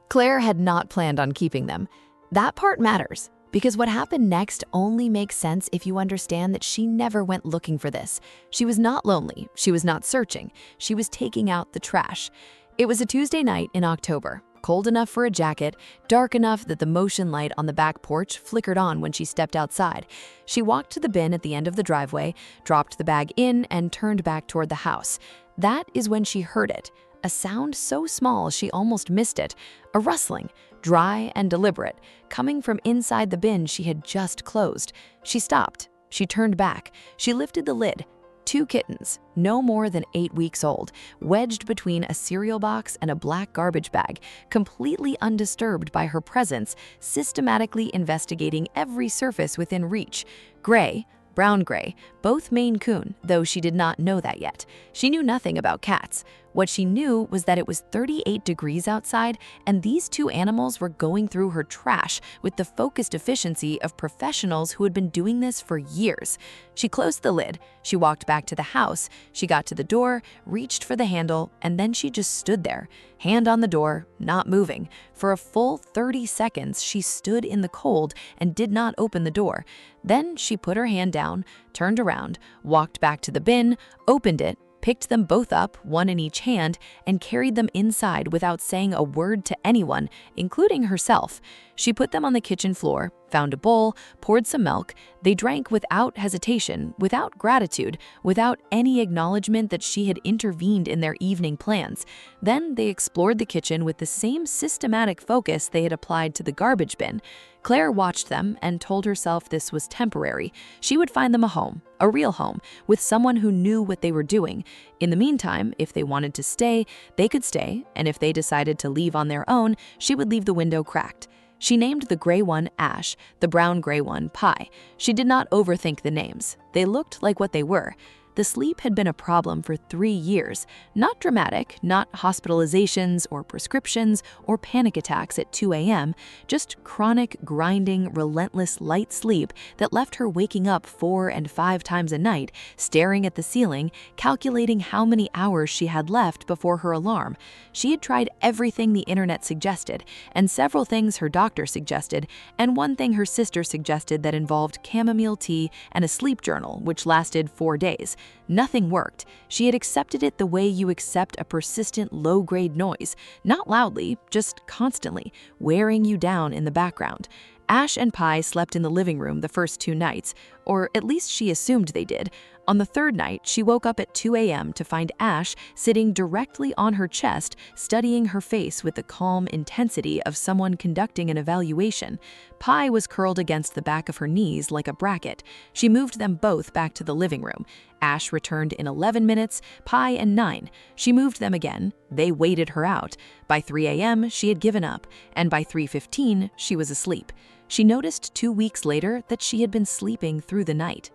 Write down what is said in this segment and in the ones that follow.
Claire had not planned on keeping them. That part matters, because what happened next only makes sense if you understand that she never went looking for this. She was not lonely, she was not searching, she was taking out the trash. It was a Tuesday night in October, cold enough for a jacket, dark enough that the motion light on the back porch flickered on when she stepped outside. She walked to the bin at the end of the driveway, dropped the bag in, and turned back toward the house. That is when she heard it. A sound so small she almost missed it. A rustling, dry and deliberate, coming from inside the bin she had just closed. She stopped. She turned back. She lifted the lid. 2 kittens, no more than 8 weeks old, wedged between a cereal box and a black garbage bag, completely undisturbed by her presence, systematically investigating every surface within reach. Gray, brown-gray, both Maine Coon, though she did not know that yet. She knew nothing about cats. What she knew was that it was 38 degrees outside, and these 2 animals were going through her trash with the focused efficiency of professionals who had been doing this for years. She closed the lid, she walked back to the house, she got to the door, reached for the handle, and then she just stood there, hand on the door, not moving. For a full 30 seconds, she stood in the cold and did not open the door. Then she put her hand down, turned around, walked back to the bin, opened it, picked them both up, one in each hand, and carried them inside without saying a word to anyone, including herself. She put them on the kitchen floor, found a bowl, poured some milk. They drank without hesitation, without gratitude, without any acknowledgement that she had intervened in their evening plans. Then they explored the kitchen with the same systematic focus they had applied to the garbage bin. Claire watched them and told herself this was temporary. She would find them a home, a real home, with someone who knew what they were doing. In the meantime, if they wanted to stay, they could stay, and if they decided to leave on their own, she would leave the window cracked. She named the gray one Ash, the brown-gray one Pie. She did not overthink the names. They looked like what they were. The sleep had been a problem for 3 years. Not dramatic, not hospitalizations or prescriptions or panic attacks at 2 a.m., just chronic, grinding, relentless light sleep that left her waking up 4 and 5 times a night, staring at the ceiling, calculating how many hours she had left before her alarm. She had tried everything the internet suggested, and several things her doctor suggested, and one thing her sister suggested that involved chamomile tea and a sleep journal, which lasted 4 days. Nothing worked. She had accepted it the way you accept a persistent low-grade noise, not loudly, just constantly, wearing you down in the background. Ash and Pie slept in the living room the first 2 nights, or at least she assumed they did. On the 3rd night, she woke up at 2 a.m. to find Ash sitting directly on her chest, studying her face with the calm intensity of someone conducting an evaluation. Pie was curled against the back of her knees like a bracket. She moved them both back to the living room. Ash returned in 11 minutes, Pie in 9. She moved them again. They waited her out. By 3 a.m., she had given up, and by 3:15, she was asleep. She noticed 2 weeks later that she had been sleeping through the night.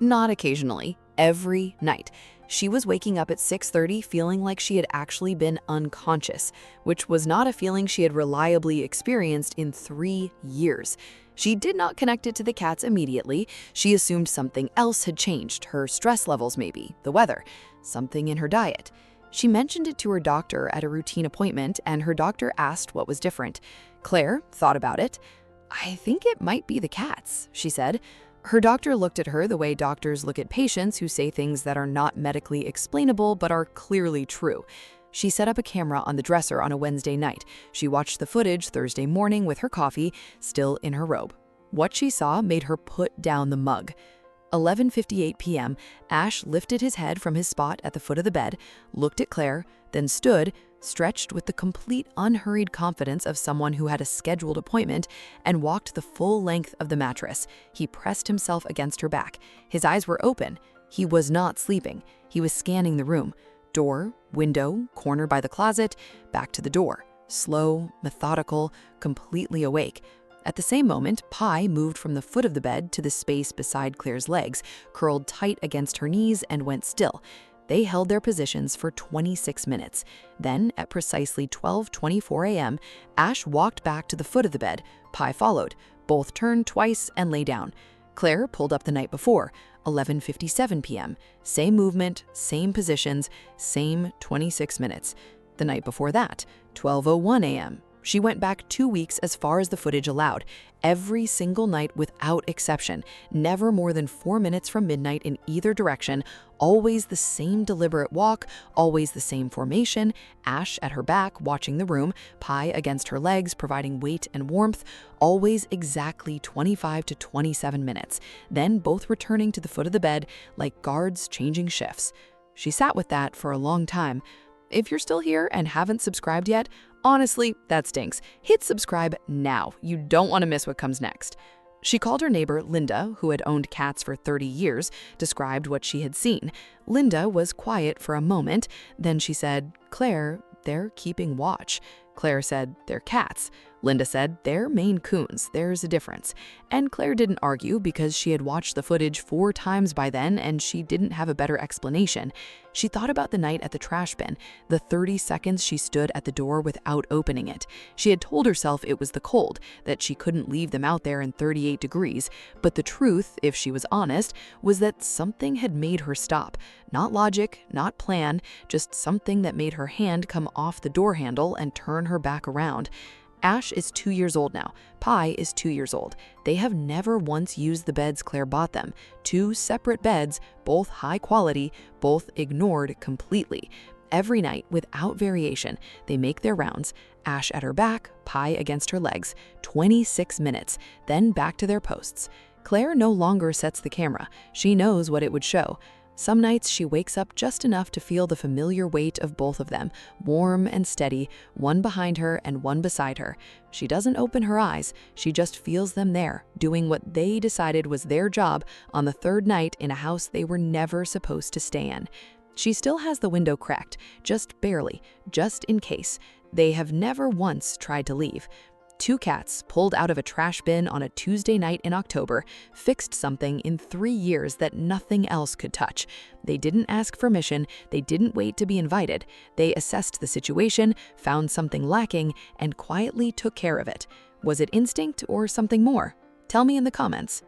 Not occasionally, every night. She was waking up at 6:30 feeling like she had actually been unconscious, which was not a feeling she had reliably experienced in 3 years. She did not connect it to the cats immediately. She assumed something else had changed, her stress levels maybe, the weather, something in her diet. She mentioned it to her doctor at a routine appointment, and her doctor asked what was different. Claire thought about it. "I think it might be the cats," she said. Her doctor looked at her the way doctors look at patients who say things that are not medically explainable but are clearly true. She set up a camera on the dresser on a Wednesday night. She watched the footage Thursday morning with her coffee, still in her robe. What she saw made her put down the mug. 11:58 p.m., Ash lifted his head from his spot at the foot of the bed, looked at Claire, then stood, stretched with the complete unhurried confidence of someone who had a scheduled appointment, and walked the full length of the mattress. He pressed himself against her back. His eyes were open. He was not sleeping. He was scanning the room. Door, window, corner by the closet, back to the door. Slow, methodical, completely awake. At the same moment, Pie moved from the foot of the bed to the space beside Claire's legs, curled tight against her knees, and went still. They held their positions for 26 minutes. Then, at precisely 12:24 a.m., Ash walked back to the foot of the bed. Pi followed. Both turned twice and lay down. Claire pulled up the night before, 11:57 p.m. Same movement, same positions, same 26 minutes. The night before that, 12:01 a.m. She went back 2 weeks as far as the footage allowed, every single night without exception, never more than 4 minutes from midnight in either direction, always the same deliberate walk, always the same formation, Ash at her back watching the room, Pi against her legs providing weight and warmth, always exactly 25 to 27 minutes, then both returning to the foot of the bed like guards changing shifts. She sat with that for a long time. If you're still here and haven't subscribed yet, honestly, that stinks. Hit subscribe now. You don't want to miss what comes next. She called her neighbor, Linda, who had owned cats for 30 years, described what she had seen. Linda was quiet for a moment. Then she said, "Claire, they're keeping watch." Claire said, "They're cats." Linda said, "They're Maine Coons. There's a difference." And Claire didn't argue because she had watched the footage 4 times by then and she didn't have a better explanation. She thought about the night at the trash bin, the 30 seconds she stood at the door without opening it. She had told herself it was the cold, that she couldn't leave them out there in 38 degrees. But the truth, if she was honest, was that something had made her stop. Not logic, not plan, just something that made her hand come off the door handle and turn her back around. Ash is 2 years old now. Pi is 2 years old. They have never once used the beds Claire bought them. 2 separate beds, both high quality, both ignored completely. Every night, without variation, they make their rounds. Ash at her back, Pi against her legs. 26 minutes, then back to their posts. Claire no longer sets the camera. She knows what it would show. Some nights she wakes up just enough to feel the familiar weight of both of them, warm and steady, one behind her and one beside her. She doesn't open her eyes, she just feels them there, doing what they decided was their job on the 3rd night in a house they were never supposed to stay in. She still has the window cracked, just barely, just in case. They have never once tried to leave. 2 cats pulled out of a trash bin on a Tuesday night in October fixed something in 3 years that nothing else could touch. They didn't ask permission, they didn't wait to be invited. They assessed the situation, found something lacking, and quietly took care of it. Was it instinct or something more? Tell me in the comments.